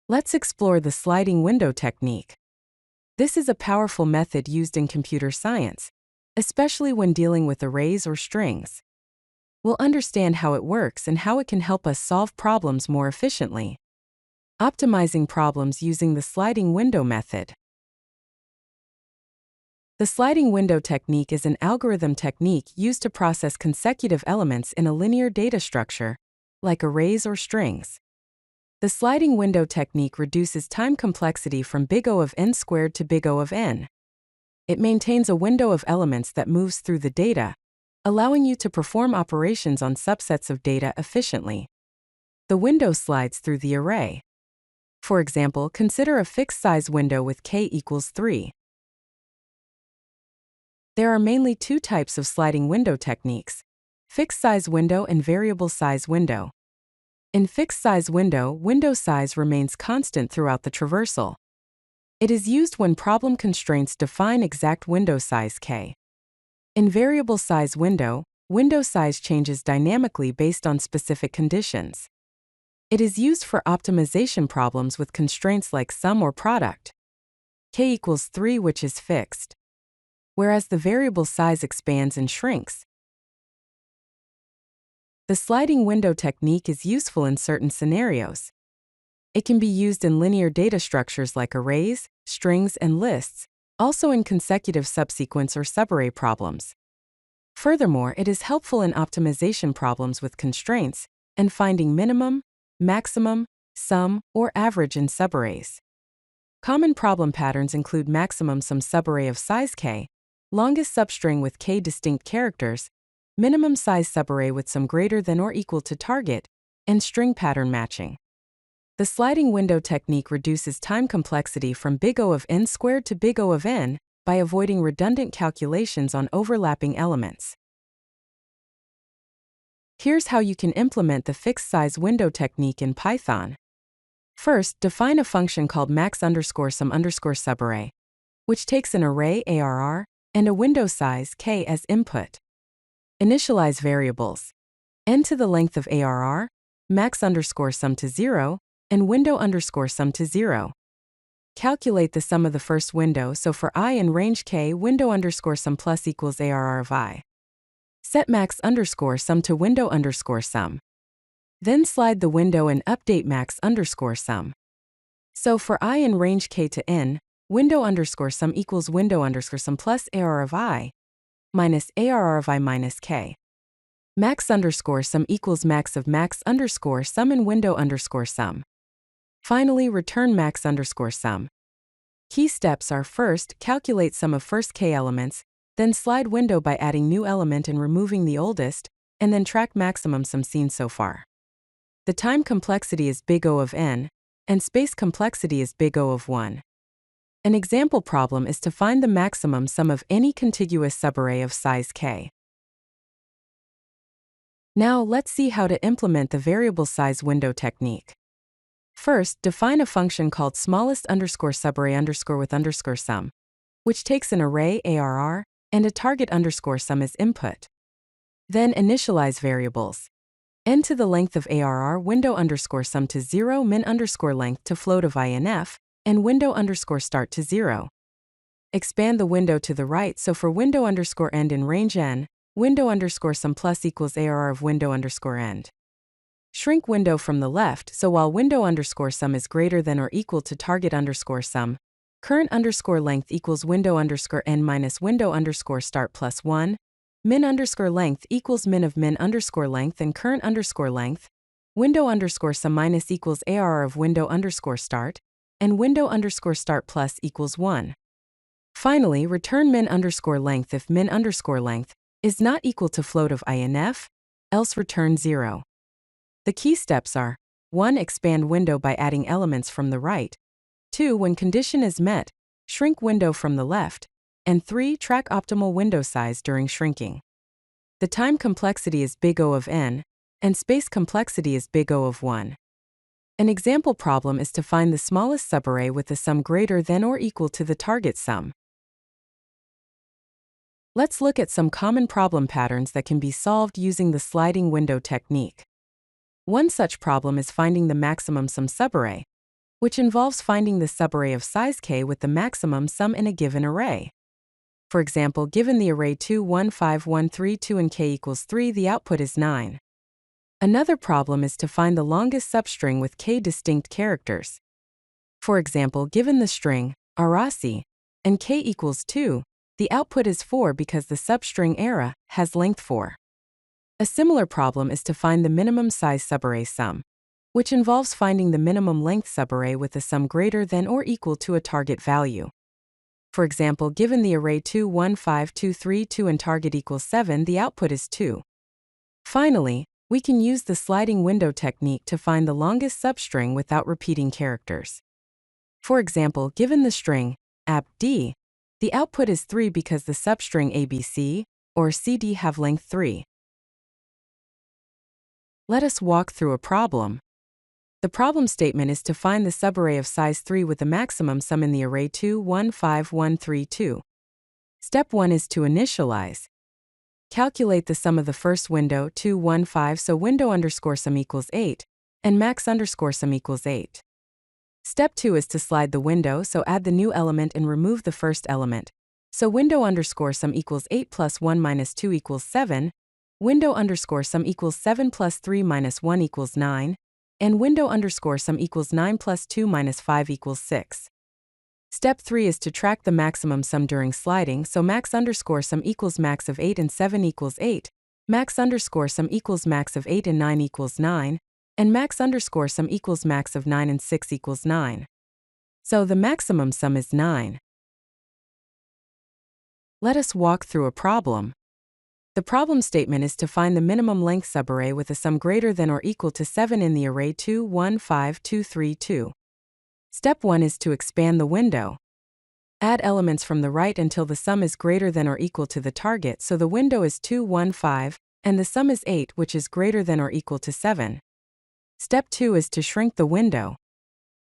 Let's explore the sliding window technique. This is a powerful method used in computer science, especially when dealing with arrays or strings. We'll understand how it works and how it can help us solve problems more efficiently. Optimizing problems using the sliding window method. The sliding window technique is an algorithm technique used to process consecutive elements in a linear data structure, like arrays or strings. The sliding window technique reduces time complexity from big O of n squared to big O of n. It maintains a window of elements that moves through the data, allowing you to perform operations on subsets of data efficiently. The window slides through the array. For example, consider a fixed-size window with k equals 3. There are mainly two types of sliding window techniques: fixed-size window and variable-size window. In fixed-size window, window size remains constant throughout the traversal. It is used when problem constraints define exact window size k. In variable-size window, window size changes dynamically based on specific conditions. It is used for optimization problems with constraints like sum or product. K equals 3, which is fixed, whereas the variable size expands and shrinks. The sliding window technique is useful in certain scenarios. It can be used in linear data structures like arrays, strings, and lists, also in consecutive subsequence or subarray problems. Furthermore, it is helpful in optimization problems with constraints and finding minimum, maximum, sum, or average in subarrays. Common problem patterns include maximum sum subarray of size k, longest substring with k distinct characters, minimum size subarray with sum greater than or equal to target, and string pattern matching. The sliding window technique reduces time complexity from big O of n squared to big O of n by avoiding redundant calculations on overlapping elements. Here's how you can implement the fixed-size window technique in Python. First, define a function called max_sum_subarray, which takes an array ARR and a window size k as input. Initialize variables n to the length of ARR, max_sum to 0, and window_sum to 0. Calculate the sum of the first window, so for I in range k, window_sum plus equals ARR of I. Set max_sum to window_sum. Then slide the window and update max_sum. So for I in range k to n, window_sum equals window_sum plus ARR of I minus ARR of I minus k. Max_sum equals max of max_sum and window_sum. Finally, return max_sum. Key steps are: first, calculate sum of first k elements, then slide window by adding new element and removing the oldest, and then track maximum sum seen so far. The time complexity is big O of n, and space complexity is big O of 1. An example problem is to find the maximum sum of any contiguous subarray of size k. Now let's see how to implement the variable size window technique. First, define a function called smallest_subarray_with_sum, which takes an array ARR and a target_sum as input. Then initialize variables n to the length of ARR, window_sum to 0, min_length to float of INF, and window_start to 0. Expand the window to the right, so for window_end in range n, window_sum plus equals ARR of window_end. Shrink window from the left, so while window_sum is greater than or equal to target_sum, current_length equals window_n minus window_start plus 1, min_length equals min of min_length and current_length, window_sum minus equals ARR of window_start, and window_start plus equals 1. Finally, return min_length if min_length is not equal to float of INF, else return 0. The key steps are: 1. Expand window by adding elements from the right. 2. When condition is met, shrink window from the left. And 3. Track optimal window size during shrinking. The time complexity is big O of n, and space complexity is big O of 1. An example problem is to find the smallest subarray with a sum greater than or equal to the target sum. Let's look at some common problem patterns that can be solved using the sliding window technique. One such problem is finding the maximum sum subarray. which involves finding the subarray of size k with the maximum sum in a given array. For example, given the array 2, 1, 5, 1, 3, 2 and k equals 3, the output is 9. Another problem is to find the longest substring with k distinct characters. For example, given the string arasi and k equals 2, the output is 4 because the substring ara has length 4. A similar problem is to find the minimum size subarray sum, which involves finding the minimum length subarray with a sum greater than or equal to a target value. For example, given the array 2, 1, 5, 2, 3, 2 and target equals 7, the output is 2. Finally, we can use the sliding window technique to find the longest substring without repeating characters. For example, given the string abd, the output is 3 because the substring abc or cd have length 3. Let us walk through a problem. The problem statement is to find the subarray of size 3 with the maximum sum in the array 2, 1, 5, 1, 3, 2. Step 1 is to initialize. Calculate the sum of the first window, 2, 1, 5, so window underscore sum equals 8, and max underscore sum equals 8. Step 2 is to slide the window, so add the new element and remove the first element. So window underscore sum equals 8 plus 1 minus 2 equals 7, window underscore sum equals 7 plus 3 minus 1 equals 9, and window underscore sum equals 9 plus 2 minus 5 equals 6. Step 3 is to track the maximum sum during sliding, so max underscore sum equals max of 8 and 7 equals 8, max underscore sum equals max of 8 and 9 equals 9, and max underscore sum equals max of 9 and 6 equals 9. So the maximum sum is 9. Let us walk through a problem. The problem statement is to find the minimum length subarray with a sum greater than or equal to 7 in the array 2, 1, 5, 2, 3, 2. Step 1 is to expand the window. Add elements from the right until the sum is greater than or equal to the target, so the window is 2, 1, 5, and the sum is 8, which is greater than or equal to 7. Step 2 is to shrink the window.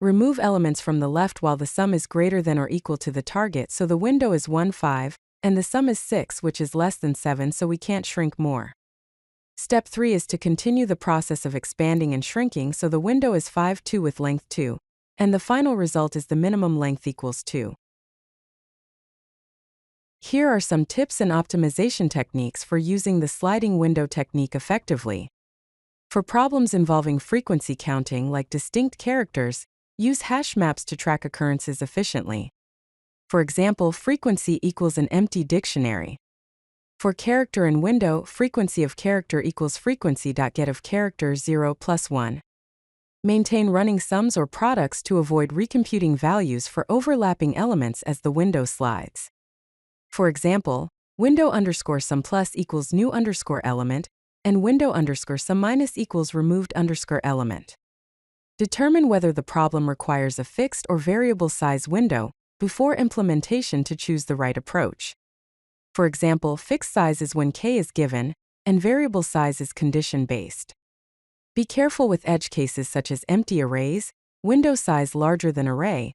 Remove elements from the left while the sum is greater than or equal to the target, so the window is 1, 5, and the sum is 6, which is less than 7, so we can't shrink more. Step 3 is to continue the process of expanding and shrinking, so the window is 5, 2 with length 2, and the final result is the minimum length equals 2. Here are some tips and optimization techniques for using the sliding window technique effectively. For problems involving frequency counting like distinct characters, use hash maps to track occurrences efficiently. For example, frequency equals an empty dictionary. For character and window, frequency of character equals frequency.get of character 0 plus 1. Maintain running sums or products to avoid recomputing values for overlapping elements as the window slides. For example, window underscore sum plus equals new underscore element, and window underscore sum minus equals removed underscore element. Determine whether the problem requires a fixed or variable size window before implementation to choose the right approach. For example, fixed size is when k is given, and variable size is condition-based. Be careful with edge cases such as empty arrays, window size larger than array,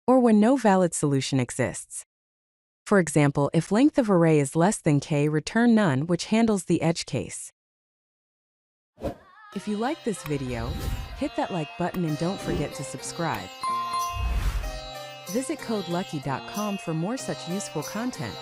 or when no valid solution exists. For example, if length of array is less than k, return none, which handles the edge case. If you like this video, hit that like button and don't forget to subscribe. Visit codelucky.com for more such useful content.